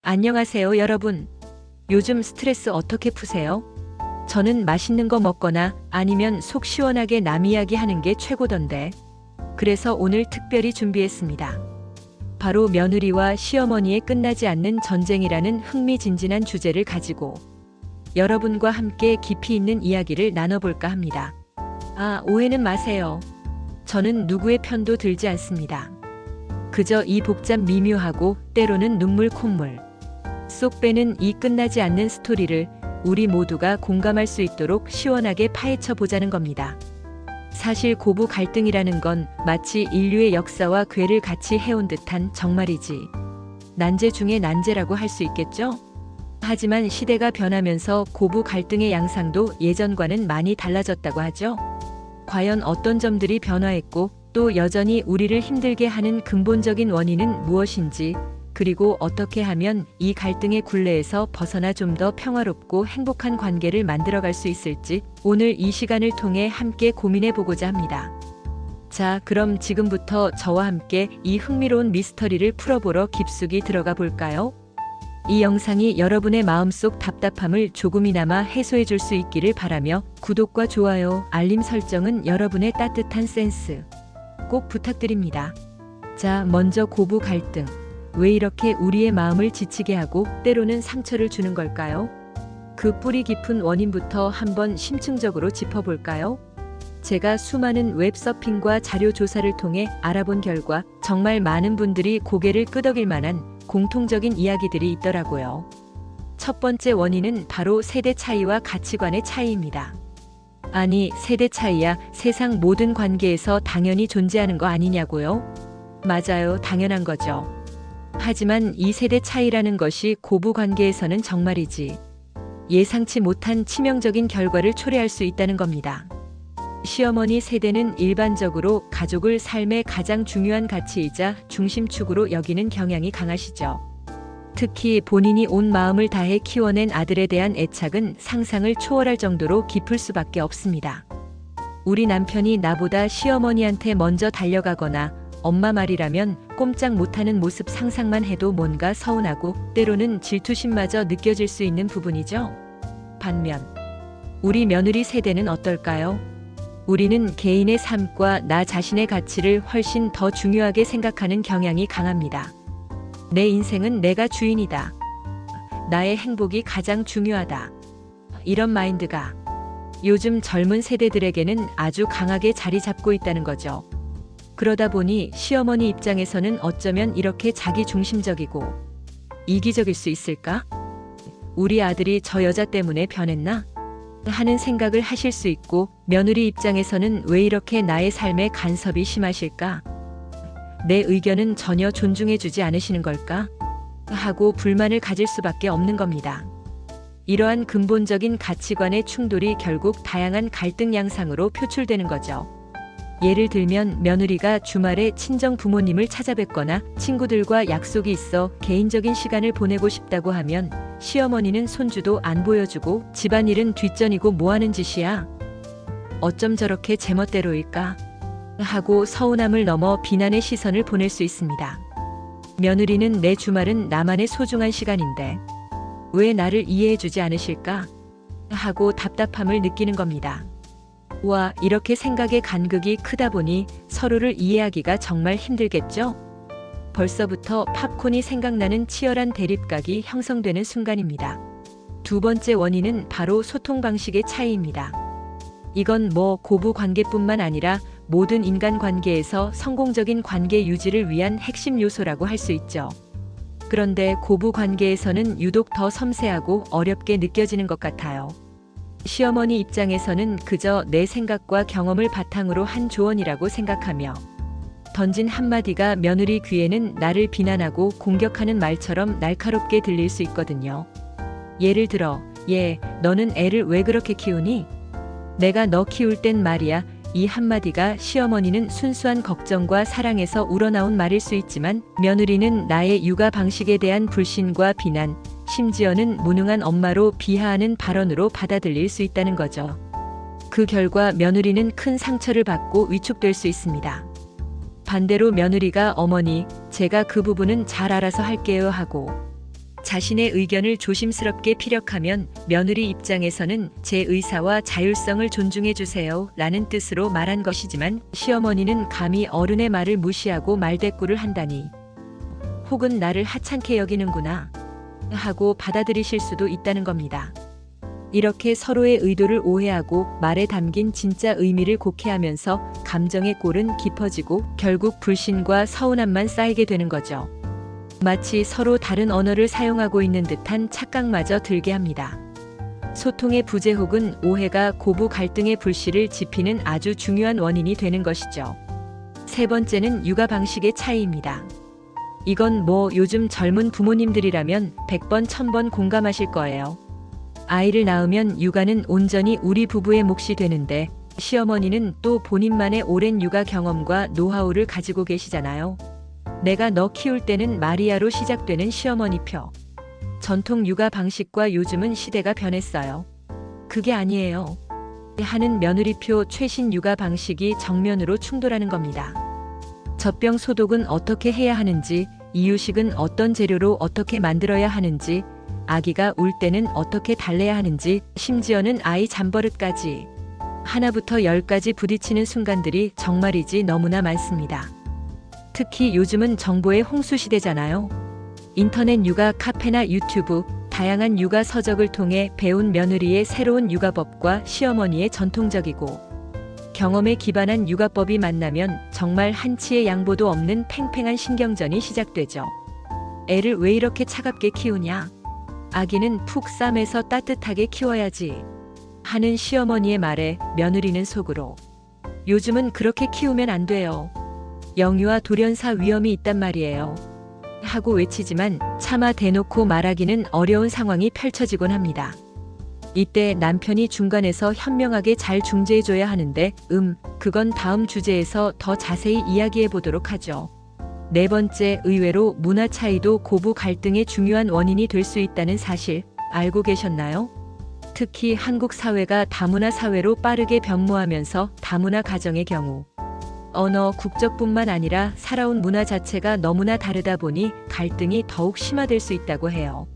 안녕하세요, 여러분. 요즘 스트레스 어떻게 푸세요? 저는 맛있는 거 먹거나 아니면 속 시원하게 남 이야기 하는 게 최고던데. 그래서 오늘 특별히 준비했습니다. 바로 며느리와 시어머니의 끝나지 않는 전쟁이라는 흥미진진한 주제를 가지고 여러분과 함께 깊이 있는 이야기를 나눠볼까 합니다. 오해는 마세요. 저는 누구의 편도 들지 않습니다. 그저 이 복잡 미묘하고 때로는 눈물 콧물 쏙 빼는 이 끝나지 않는 스토리를 우리 모두가 공감할 수 있도록 시원하게 파헤쳐 보자는 겁니다. 사실 고부 갈등이라는 건 마치 인류의 역사와 궤를 같이 해온 듯한 정말이지 난제 중의 난제라고 할 수 있겠죠? 하지만 시대가 변하면서 고부 갈등의 양상도 예전과는 많이 달라졌다고 하죠. 과연 어떤 점들이 변화했고 또 여전히 우리를 힘들게 하는 근본적인 원인은 무엇인지, 그리고 어떻게 하면 이 갈등의 굴레에서 벗어나 좀 더 평화롭고 행복한 관계를 만들어갈 수 있을지 오늘 이 시간을 통해 함께 고민해 보고자 합니다. 자, 그럼 지금부터 저와 함께 이 흥미로운 미스터리를 풀어보러 깊숙이 들어가 볼까요? 이 영상이 여러분의 마음속 답답함을 조금이나마 해소해 줄 수 있기를 바라며 구독과 좋아요, 알림 설정은 여러분의 따뜻한 센스 꼭 부탁드립니다. 자, 먼저 고부 갈등. 왜 이렇게 우리의 마음을 지치게 하고 때로는 상처를 주는 걸까요? 그 뿌리 깊은 원인부터 한번 심층적으로 짚어볼까요? 제가 수많은 웹서핑과 자료 조사를 통해 알아본 결과 정말 많은 분들이 고개를 끄덕일 만한 공통적인 이야기들이 있더라고요. 첫 번째 원인은 바로 세대 차이와 가치관의 차이입니다. 아니, 세대 차이야 세상 모든 관계에서 당연히 존재하는 거 아니냐고요? 맞아요, 당연한 거죠. 하지만 이 세대 차이라는 것이 고부 관계에서는 정말이지 예상치 못한 치명적인 결과를 초래할 수 있다는 겁니다. 시어머니 세대는 일반적으로 가족을 삶의 가장 중요한 가치이자 중심축으로 여기는 경향이 강하시죠. 특히 본인이 온 마음을 다해 키워낸 아들에 대한 애착은 상상을 초월할 정도로 깊을 수밖에 없습니다. 우리 남편이 나보다 시어머니한테 먼저 달려가거나 엄마 말이라면 꼼짝 못하는 모습 상상만 해도 뭔가 서운하고 때로는 질투심마저 느껴질 수 있는 부분이죠. 반면 우리 며느리 세대는 어떨까요? 우리는 개인의 삶과 나 자신의 가치를 훨씬 더 중요하게 생각하는 경향이 강합니다. 내 인생은 내가 주인이다. 나의 행복이 가장 중요하다. 이런 마인드가 요즘 젊은 세대들에게는 아주 강하게 자리 잡고 있다는 거죠. 그러다 보니 시어머니 입장에서는 어쩌면 이렇게 자기중심적이고 이기적일 수 있을까? 우리 아들이 저 여자 때문에 변했나? 하는 생각을 하실 수 있고, 며느리 입장에서는 왜 이렇게 나의 삶에 간섭이 심하실까? 내 의견은 전혀 존중해주지 않으시는 걸까? 하고 불만을 가질 수밖에 없는 겁니다. 이러한 근본적인 가치관의 충돌이 결국 다양한 갈등 양상으로 표출되는 거죠. 예를 들면 며느리가 주말에 친정 부모님을 찾아뵙거나 친구들과 약속이 있어 개인적인 시간을 보내고 싶다고 하면 시어머니는 손주도 안 보여주고 집안일은 뒷전이고 뭐하는 짓이야? 어쩜 저렇게 제멋대로일까? 하고 서운함을 넘어 비난의 시선을 보낼 수 있습니다. 며느리는 내 주말은 나만의 소중한 시간인데 왜 나를 이해해주지 않으실까? 하고 답답함을 느끼는 겁니다. 와, 이렇게 생각의 간극이 크다 보니 서로를 이해하기가 정말 힘들겠죠? 벌써부터 팝콘이 생각나는 치열한 대립각이 형성되는 순간입니다. 두 번째 원인은 바로 소통 방식의 차이입니다. 이건 고부 관계뿐만 아니라 모든 인간 관계에서 성공적인 관계 유지를 위한 핵심 요소라고 할 수 있죠. 그런데 고부 관계에서는 유독 더 섬세하고 어렵게 느껴지는 것 같아요. 시어머니 입장에서는 그저 내 생각과 경험을 바탕으로 한 조언이라고 생각하며 던진 한마디가 며느리 귀에는 나를 비난하고 공격하는 말처럼 날카롭게 들릴 수 있거든요. 예를 들어, 너는 애를 왜 그렇게 키우니? 내가 너 키울 땐 말이야. 이 한마디가 시어머니는 순수한 걱정과 사랑에서 우러나온 말일 수 있지만 며느리는 나의 육아 방식에 대한 불신과 비난, 심지어는 무능한 엄마로 비하하는 발언으로 받아들일 수 있다는 거죠. 그 결과 며느리는 큰 상처를 받고 위축될 수 있습니다. 반대로 며느리가 어머니, 제가 그 부분은 잘 알아서 할게요 하고 자신의 의견을 조심스럽게 피력하면 며느리 입장에서는 제 의사와 자율성을 존중해 주세요 라는 뜻으로 말한 것이지만 시어머니는 감히 어른의 말을 무시하고 말대꾸를 한다니 혹은 나를 하찮게 여기는구나 하고 받아들이실 수도 있다는 겁니다. 이렇게 서로의 의도를 오해하고 말에 담긴 진짜 의미를 곡해하면서 감정의 골은 깊어지고 결국 불신과 서운함만 쌓이게 되는 거죠. 마치 서로 다른 언어를 사용하고 있는 듯한 착각마저 들게 합니다. 소통의 부재 혹은 오해가 고부 갈등의 불씨를 지피는 아주 중요한 원인이 되는 것이죠. 세 번째는 육아 방식의 차이입니다. 이건 요즘 젊은 부모님들이라면 100번 1000번 공감하실 거예요. 아이를 낳으면 육아는 온전히 우리 부부의 몫이 되는데 시어머니는 또 본인만의 오랜 육아 경험과 노하우를 가지고 계시잖아요. 내가 너 키울 때는 마리아로 시작되는 시어머니표. 전통 육아 방식과 요즘은 시대가 변했어요. 그게 아니에요. 하는 며느리표 최신 육아 방식이 정면으로 충돌하는 겁니다. 젖병 소독은 어떻게 해야 하는지, 이유식은 어떤 재료로 어떻게 만들어야 하는지, 아기가 울 때는 어떻게 달래야 하는지, 심지어는 아이 잠버릇까지 하나부터 열까지 부딪히는 순간들이 정말이지 너무나 많습니다. 특히 요즘은 정보의 홍수 시대잖아요. 인터넷 육아 카페나 유튜브, 다양한 육아 서적을 통해 배운 며느리의 새로운 육아법과 시어머니의 전통적이고 경험에 기반한 육아법이 만나면 정말 한치의 양보도 없는 팽팽한 신경전이 시작되죠. 애를 왜 이렇게 차갑게 키우냐? 아기는 푹 쌈에서 따뜻하게 키워야지. 하는 시어머니의 말에 며느리는 속으로 요즘은 그렇게 키우면 안 돼요. 영유아 돌연사 위험이 있단 말이에요. 하고 외치지만 차마 대놓고 말하기는 어려운 상황이 펼쳐지곤 합니다. 이때 남편이 중간에서 현명하게 잘 중재해줘야 하는데 그건 다음 주제에서 더 자세히 이야기해 보도록 하죠. 네 번째, 의외로 문화 차이도 고부 갈등의 중요한 원인이 될 수 있다는 사실 알고 계셨나요? 특히 한국 사회가 다문화 사회로 빠르게 변모하면서 다문화 가정의 경우 언어, 국적뿐만 아니라 살아온 문화 자체가 너무나 다르다 보니 갈등이 더욱 심화될 수 있다고 해요.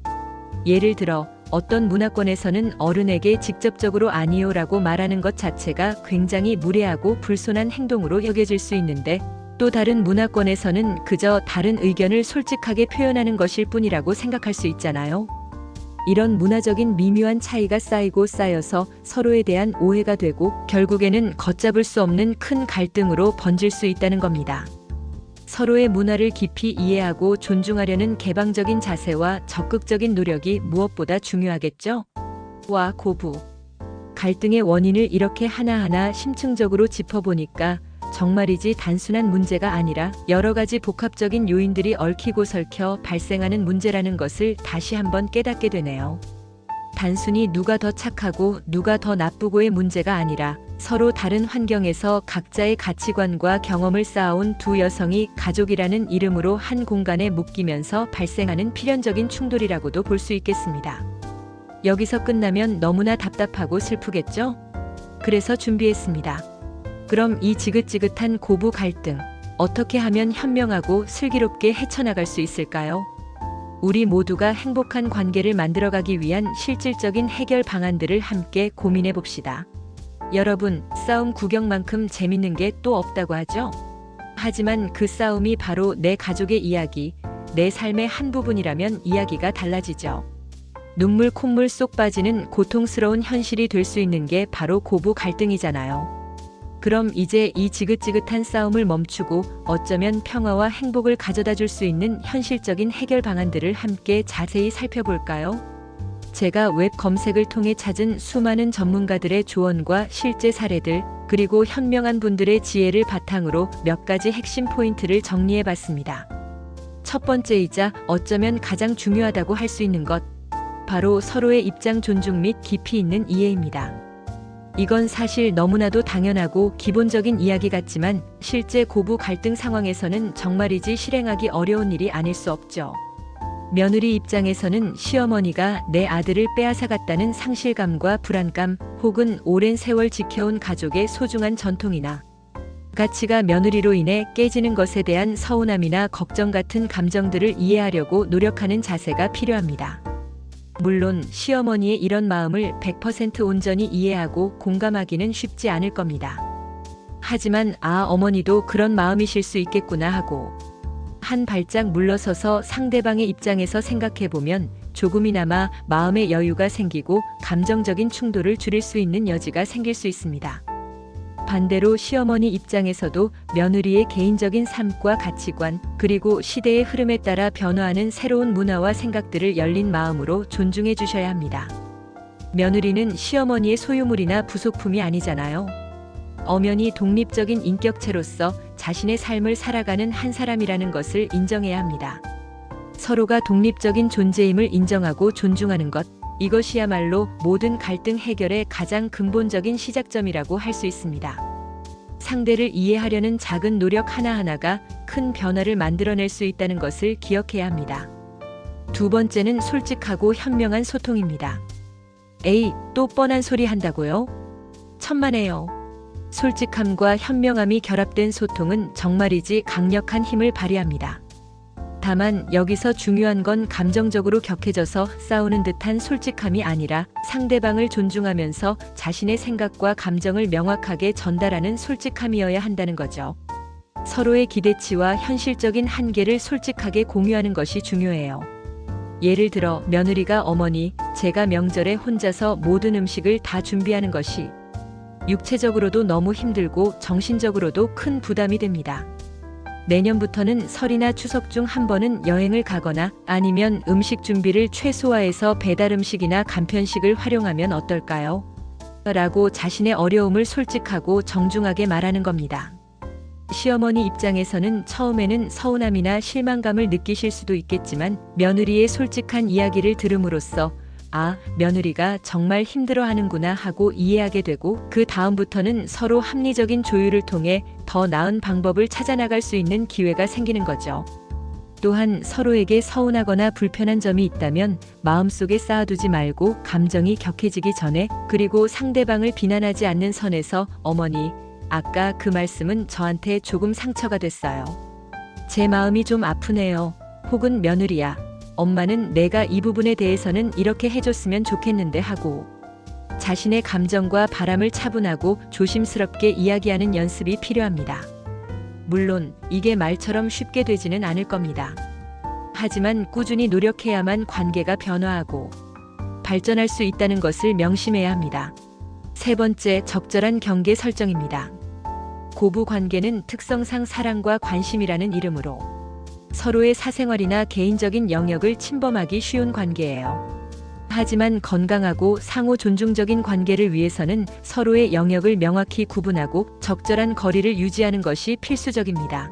예를 들어 어떤 문화권에서는 어른에게 직접적으로 아니요라고 말하는 것 자체가 굉장히 무례하고 불손한 행동으로 여겨질 수 있는데 또 다른 문화권에서는 그저 다른 의견을 솔직하게 표현하는 것일 뿐이라고 생각할 수 있잖아요. 이런 문화적인 미묘한 차이가 쌓이고 쌓여서 서로에 대한 오해가 되고 결국에는 걷잡을 수 없는 큰 갈등으로 번질 수 있다는 겁니다. 서로의 문화를 깊이 이해하고 존중하려는 개방적인 자세와 적극적인 노력이 무엇보다 중요하겠죠? 와 고부. 갈등의 원인을 이렇게 하나하나 심층적으로 짚어보니까 정말이지 단순한 문제가 아니라 여러 가지 복합적인 요인들이 얽히고 설켜 발생하는 문제라는 것을 다시 한번 깨닫게 되네요. 단순히 누가 더 착하고 누가 더 나쁘고의 문제가 아니라 서로 다른 환경에서 각자의 가치관과 경험을 쌓아온 두 여성이 가족이라는 이름으로 한 공간에 묶이면서 발생하는 필연적인 충돌이라고도 볼 수 있겠습니다. 여기서 끝나면 너무나 답답하고 슬프겠죠? 그래서 준비했습니다. 그럼 이 지긋지긋한 고부 갈등, 어떻게 하면 현명하고 슬기롭게 헤쳐나갈 수 있을까요? 우리 모두가 행복한 관계를 만들어가기 위한 실질적인 해결 방안들을 함께 고민해 봅시다. 여러분, 싸움 구경만큼 재밌는 게 또 없다고 하죠? 하지만 그 싸움이 바로 내 가족의 이야기, 내 삶의 한 부분이라면 이야기가 달라지죠. 눈물 콧물 쏙 빠지는 고통스러운 현실이 될 수 있는 게 바로 고부 갈등이잖아요. 그럼 이제 이 지긋지긋한 싸움을 멈추고 어쩌면 평화와 행복을 가져다 줄 수 있는 현실적인 해결 방안들을 함께 자세히 살펴볼까요? 제가 웹 검색을 통해 찾은 수많은 전문가들의 조언과 실제 사례들, 그리고 현명한 분들의 지혜를 바탕으로 몇 가지 핵심 포인트를 정리해 봤습니다. 첫 번째이자 어쩌면 가장 중요하다고 할 수 있는 것, 바로 서로의 입장 존중 및 깊이 있는 이해입니다. 이건 사실 너무나도 당연하고 기본적인 이야기 같지만 실제 고부 갈등 상황에서는 정말이지 실행하기 어려운 일이 아닐 수 없죠. 며느리 입장에서는 시어머니가 내 아들을 빼앗아갔다는 상실감과 불안감 혹은 오랜 세월 지켜온 가족의 소중한 전통이나 가치가 며느리로 인해 깨지는 것에 대한 서운함이나 걱정 같은 감정들을 이해하려고 노력하는 자세가 필요합니다. 물론 시어머니의 이런 마음을 100% 온전히 이해하고 공감하기는 쉽지 않을 겁니다. 하지만 어머니도 그런 마음이실 수 있겠구나 하고 한 발짝 물러서서 상대방의 입장에서 생각해보면 조금이나마 마음의 여유가 생기고 감정적인 충돌을 줄일 수 있는 여지가 생길 수 있습니다. 반대로 시어머니 입장에서도 며느리의 개인적인 삶과 가치관, 그리고 시대의 흐름에 따라 변화하는 새로운 문화와 생각들을 열린 마음으로 존중해 주셔야 합니다. 며느리는 시어머니의 소유물이나 부속품이 아니잖아요. 엄연히 독립적인 인격체로서 자신의 삶을 살아가는 한 사람이라는 것을 인정해야 합니다. 서로가 독립적인 존재임을 인정하고 존중하는 것, 이것이야말로 모든 갈등 해결의 가장 근본적인 시작점이라고 할 수 있습니다. 상대를 이해하려는 작은 노력 하나하나가 큰 변화를 만들어낼 수 있다는 것을 기억해야 합니다. 두 번째는 솔직하고 현명한 소통입니다. 에이, 또 뻔한 소리 한다고요? 천만에요. 솔직함과 현명함이 결합된 소통은 정말이지 강력한 힘을 발휘합니다. 다만 여기서 중요한 건 감정적으로 격해져서 싸우는 듯한 솔직함이 아니라 상대방을 존중하면서 자신의 생각과 감정을 명확하게 전달하는 솔직함이어야 한다는 거죠. 서로의 기대치와 현실적인 한계를 솔직하게 공유하는 것이 중요해요. 예를 들어 며느리가 어머니, 제가 명절에 혼자서 모든 음식을 다 준비하는 것이 육체적으로도 너무 힘들고 정신적으로도 큰 부담이 됩니다. 내년부터는 설이나 추석 중 한 번은 여행을 가거나 아니면 음식 준비를 최소화해서 배달 음식이나 간편식을 활용하면 어떨까요? 라고 자신의 어려움을 솔직하고 정중하게 말하는 겁니다. 시어머니 입장에서는 처음에는 서운함이나 실망감을 느끼실 수도 있겠지만 며느리의 솔직한 이야기를 들음으로써 며느리가 정말 힘들어하는구나 하고 이해하게 되고 그 다음부터는 서로 합리적인 조율을 통해 더 나은 방법을 찾아나갈 수 있는 기회가 생기는 거죠. 또한 서로에게 서운하거나 불편한 점이 있다면 마음속에 쌓아두지 말고 감정이 격해지기 전에, 그리고 상대방을 비난하지 않는 선에서 어머니, 아까 그 말씀은 저한테 조금 상처가 됐어요. 제 마음이 좀 아프네요. 혹은 며느리야, 엄마는 내가 이 부분에 대해서는 이렇게 해줬으면 좋겠는데 하고 자신의 감정과 바람을 차분하고 조심스럽게 이야기하는 연습이 필요합니다. 물론 이게 말처럼 쉽게 되지는 않을 겁니다. 하지만 꾸준히 노력해야만 관계가 변화하고 발전할 수 있다는 것을 명심해야 합니다. 세 번째, 적절한 경계 설정입니다. 고부 관계는 특성상 사랑과 관심이라는 이름으로 서로의 사생활이나 개인적인 영역을 침범하기 쉬운 관계예요. 하지만 건강하고 상호 존중적인 관계를 위해서는 서로의 영역을 명확히 구분하고 적절한 거리를 유지하는 것이 필수적입니다.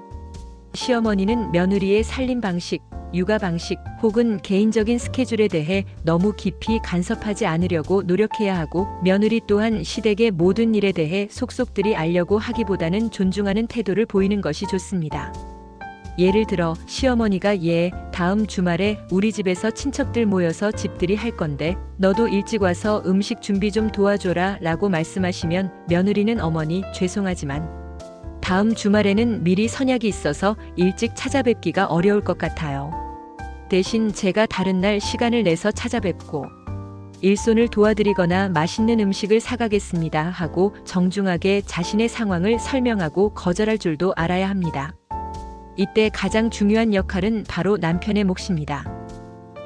시어머니는 며느리의 살림 방식, 육아 방식 혹은 개인적인 스케줄에 대해 너무 깊이 간섭하지 않으려고 노력해야 하고, 며느리 또한 시댁의 모든 일에 대해 속속들이 알려고 하기보다는 존중하는 태도를 보이는 것이 좋습니다. 예를 들어 시어머니가 다음 주말에 우리 집에서 친척들 모여서 집들이 할 건데 너도 일찍 와서 음식 준비 좀 도와줘라 라고 말씀하시면 며느리는 어머니, 죄송하지만 다음 주말에는 미리 선약이 있어서 일찍 찾아뵙기가 어려울 것 같아요. 대신 제가 다른 날 시간을 내서 찾아뵙고 일손을 도와드리거나 맛있는 음식을 사가겠습니다 하고 정중하게 자신의 상황을 설명하고 거절할 줄도 알아야 합니다. 이때 가장 중요한 역할은 바로 남편의 몫입니다.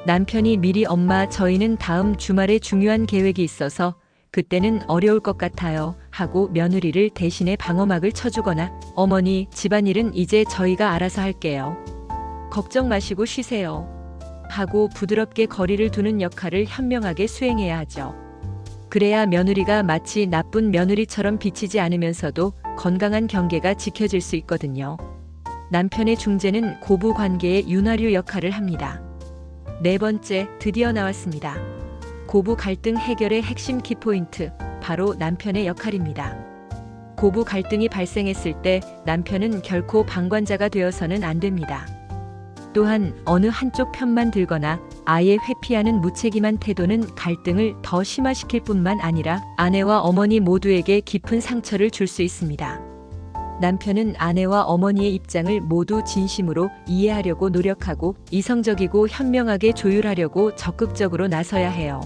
남편이 미리 엄마, 저희는 다음 주말에 중요한 계획이 있어서 그때는 어려울 것 같아요 하고 며느리를 대신해 방어막을 쳐주거나 어머니, 집안일은 이제 저희가 알아서 할게요. 걱정 마시고 쉬세요 하고 부드럽게 거리를 두는 역할을 현명하게 수행해야 하죠. 그래야 며느리가 마치 나쁜 며느리처럼 비치지 않으면서도 건강한 경계가 지켜질 수 있거든요. 남편의 중재는 고부 관계의 윤활유 역할을 합니다. 네 번째, 드디어 나왔습니다. 고부 갈등 해결의 핵심 키포인트, 바로 남편의 역할입니다. 고부 갈등이 발생했을 때 남편은 결코 방관자가 되어서는 안 됩니다. 또한 어느 한쪽 편만 들거나 아예 회피하는 무책임한 태도는 갈등을 더 심화시킬 뿐만 아니라 아내와 어머니 모두에게 깊은 상처를 줄 수 있습니다. 남편은 아내와 어머니의 입장을 모두 진심으로 이해하려고 노력하고 이성적이고 현명하게 조율하려고 적극적으로 나서야 해요.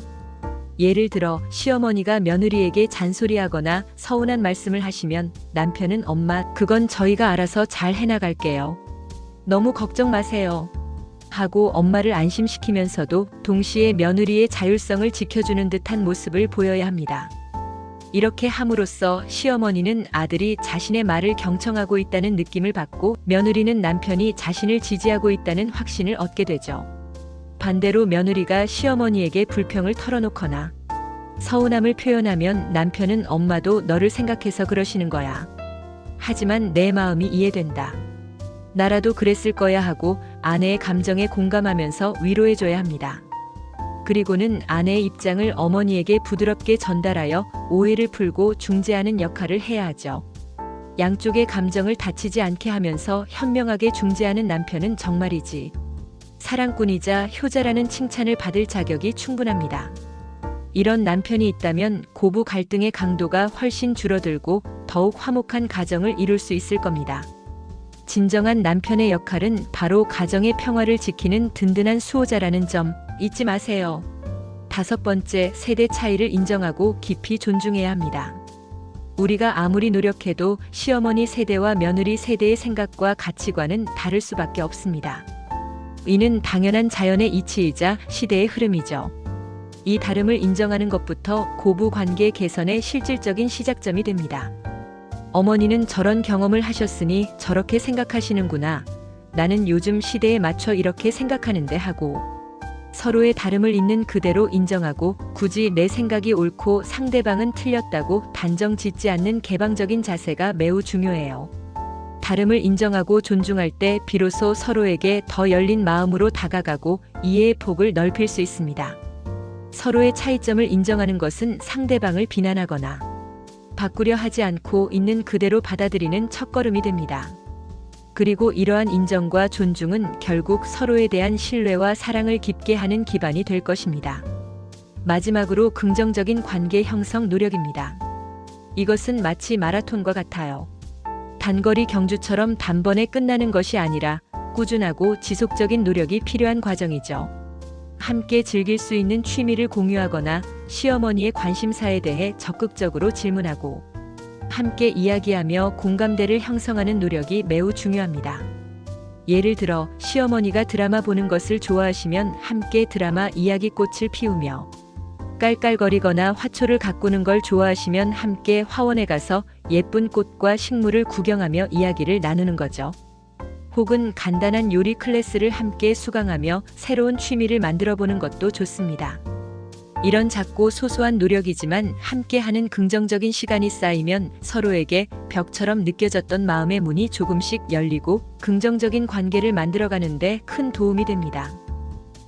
예를 들어 시어머니가 며느리에게 잔소리하거나 서운한 말씀을 하시면 남편은 엄마, 그건 저희가 알아서 잘 해나갈게요. 너무 걱정 마세요. 하고 엄마를 안심시키면서도 동시에 며느리의 자율성을 지켜주는 듯한 모습을 보여야 합니다. 이렇게 함으로써 시어머니는 아들이 자신의 말을 경청하고 있다는 느낌을 받고 며느리는 남편이 자신을 지지하고 있다는 확신을 얻게 되죠. 반대로 며느리가 시어머니에게 불평을 털어놓거나 서운함을 표현하면 남편은 엄마도 너를 생각해서 그러시는 거야. 하지만 내 마음이 이해된다. 나라도 그랬을 거야 하고 아내의 감정에 공감하면서 위로해줘야 합니다. 그리고는 아내의 입장을 어머니에게 부드럽게 전달하여 오해를 풀고 중재하는 역할을 해야 하죠. 양쪽의 감정을 다치지 않게 하면서 현명하게 중재하는 남편은 정말이지 사랑꾼이자 효자라는 칭찬을 받을 자격이 충분합니다. 이런 남편이 있다면 고부 갈등의 강도가 훨씬 줄어들고 더욱 화목한 가정을 이룰 수 있을 겁니다. 진정한 남편의 역할은 바로 가정의 평화를 지키는 든든한 수호자라는 점 잊지 마세요. 5번째, 세대 차이를 인정하고 깊이 존중해야 합니다. 우리가 아무리 노력해도 시어머니 세대와 며느리 세대의 생각과 가치관은 다를 수밖에 없습니다. 이는 당연한 자연의 이치이자 시대의 흐름이죠. 이 다름을 인정하는 것부터 고부 관계 개선의 실질적인 시작점이 됩니다. 어머니는 저런 경험을 하셨으니 저렇게 생각하시는구나. 나는 요즘 시대에 맞춰 이렇게 생각하는데 하고 서로의 다름을 있는 그대로 인정하고 굳이 내 생각이 옳고 상대방은 틀렸다고 단정 짓지 않는 개방적인 자세가 매우 중요해요. 다름을 인정하고 존중할 때 비로소 서로에게 더 열린 마음으로 다가가고 이해의 폭을 넓힐 수 있습니다. 서로의 차이점을 인정하는 것은 상대방을 비난하거나 바꾸려 하지 않고 있는 그대로 받아들이는 첫걸음이 됩니다. 그리고 이러한 인정과 존중은 결국 서로에 대한 신뢰와 사랑을 깊게 하는 기반이 될 것입니다. 마지막으로 긍정적인 관계 형성 노력입니다. 이것은 마치 마라톤과 같아요. 단거리 경주처럼 단번에 끝나는 것이 아니라 꾸준하고 지속적인 노력이 필요한 과정이죠. 함께 즐길 수 있는 취미를 공유하거나 시어머니의 관심사에 대해 적극적으로 질문하고 함께 이야기하며 공감대를 형성하는 노력이 매우 중요합니다. 예를 들어 시어머니가 드라마 보는 것을 좋아하시면 함께 드라마 이야기꽃을 피우며 깔깔거리거나 화초를 가꾸는 걸 좋아하시면 함께 화원에 가서 예쁜 꽃과 식물을 구경하며 이야기를 나누는 거죠. 혹은 간단한 요리 클래스를 함께 수강하며 새로운 취미를 만들어 보는 것도 좋습니다. 이런 작고 소소한 노력이지만 함께하는 긍정적인 시간이 쌓이면 서로에게 벽처럼 느껴졌던 마음의 문이 조금씩 열리고 긍정적인 관계를 만들어가는데 큰 도움이 됩니다.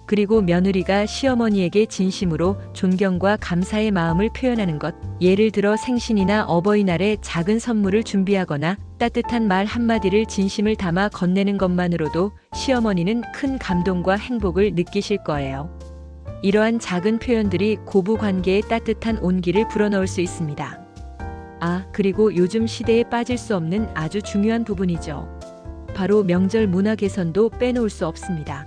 그리고 며느리가 시어머니에게 진심으로 존경과 감사의 마음을 표현하는 것, 예를 들어 생신이나 어버이날에 작은 선물을 준비하거나 따뜻한 말 한마디를 진심을 담아 건네는 것만으로도 시어머니는 큰 감동과 행복을 느끼실 거예요. 이러한 작은 표현들이 고부 관계에 따뜻한 온기를 불어넣을 수 있습니다. 그리고 요즘 시대에 빠질 수 없는 아주 중요한 부분이죠. 바로 명절 문화 개선도 빼놓을 수 없습니다.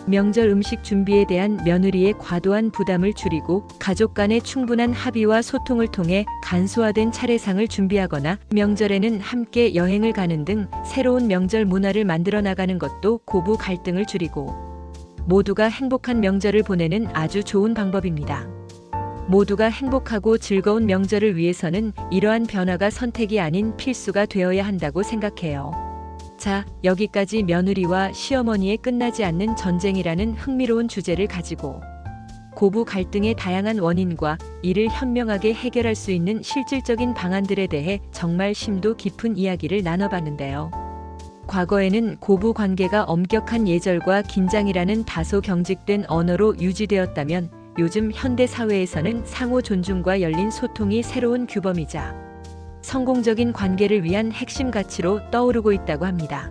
명절 음식 준비에 대한 며느리의 과도한 부담을 줄이고 가족 간의 충분한 합의와 소통을 통해 간소화된 차례상을 준비하거나 명절에는 함께 여행을 가는 등 새로운 명절 문화를 만들어 나가는 것도 고부 갈등을 줄이고 모두가 행복한 명절을 보내는 아주 좋은 방법입니다. 모두가 행복하고 즐거운 명절을 위해서는 이러한 변화가 선택이 아닌 필수가 되어야 한다고 생각해요. 자, 여기까지 며느리와 시어머니의 끝나지 않는 전쟁이라는 흥미로운 주제를 가지고 고부 갈등의 다양한 원인과 이를 현명하게 해결할 수 있는 실질적인 방안들에 대해 정말 심도 깊은 이야기를 나눠봤는데요. 과거에는 고부 관계가 엄격한 예절과 긴장이라는 다소 경직된 언어로 유지되었다면 요즘 현대 사회에서는 상호 존중과 열린 소통이 새로운 규범이자 성공적인 관계를 위한 핵심 가치로 떠오르고 있다고 합니다.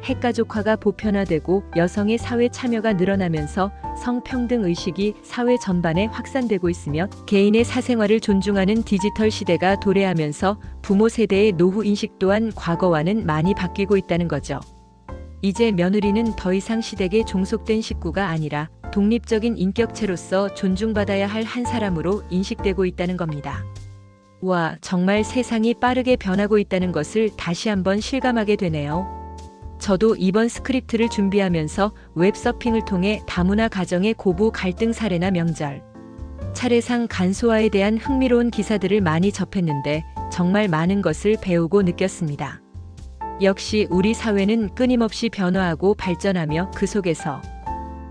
핵가족화가 보편화되고 여성의 사회 참여가 늘어나면서 성평등 의식이 사회 전반에 확산되고 있으며 개인의 사생활을 존중하는 디지털 시대가 도래하면서 부모 세대의 노후 인식 또한 과거와는 많이 바뀌고 있다는 거죠. 이제 며느리는 더 이상 시댁에 종속된 식구가 아니라 독립적인 인격체로서 존중받아야 할 한 사람으로 인식되고 있다는 겁니다. 와, 정말 세상이 빠르게 변하고 있다는 것을 다시 한번 실감하게 되네요. 저도 이번 스크립트를 준비하면서 웹서핑을 통해 다문화 가정의 고부 갈등 사례나 명절, 차례상 간소화에 대한 흥미로운 기사들을 많이 접했는데 정말 많은 것을 배우고 느꼈습니다. 역시 우리 사회는 끊임없이 변화하고 발전하며 그 속에서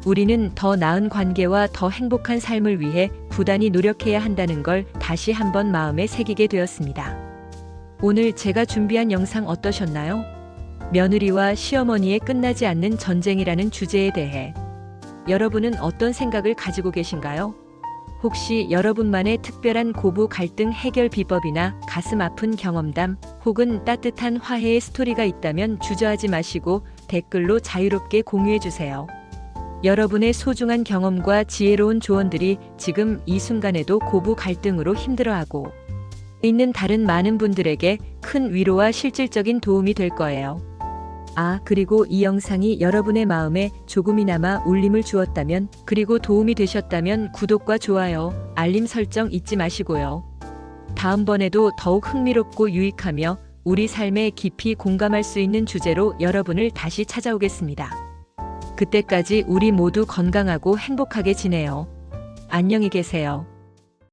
우리는 더 나은 관계와 더 행복한 삶을 위해 부단히 노력해야 한다는 걸 다시 한번 마음에 새기게 되었습니다. 오늘 제가 준비한 영상 어떠셨나요? 며느리와 시어머니의 끝나지 않는 전쟁이라는 주제에 대해 여러분은 어떤 생각을 가지고 계신가요? 혹시 여러분만의 특별한 고부 갈등 해결 비법이나 가슴 아픈 경험담 혹은 따뜻한 화해의 스토리가 있다면 주저하지 마시고 댓글로 자유롭게 공유해 주세요. 여러분의 소중한 경험과 지혜로운 조언들이 지금 이 순간에도 고부 갈등으로 힘들어하고 있는 다른 많은 분들에게 큰 위로와 실질적인 도움이 될 거예요. 그리고 이 영상이 여러분의 마음에 조금이나마 울림을 주었다면, 그리고 도움이 되셨다면 구독과 좋아요, 알림 설정 잊지 마시고요. 다음번에도 더욱 흥미롭고 유익하며 우리 삶에 깊이 공감할 수 있는 주제로 여러분을 다시 찾아오겠습니다. 그때까지 우리 모두 건강하고 행복하게 지내요. 안녕히 계세요.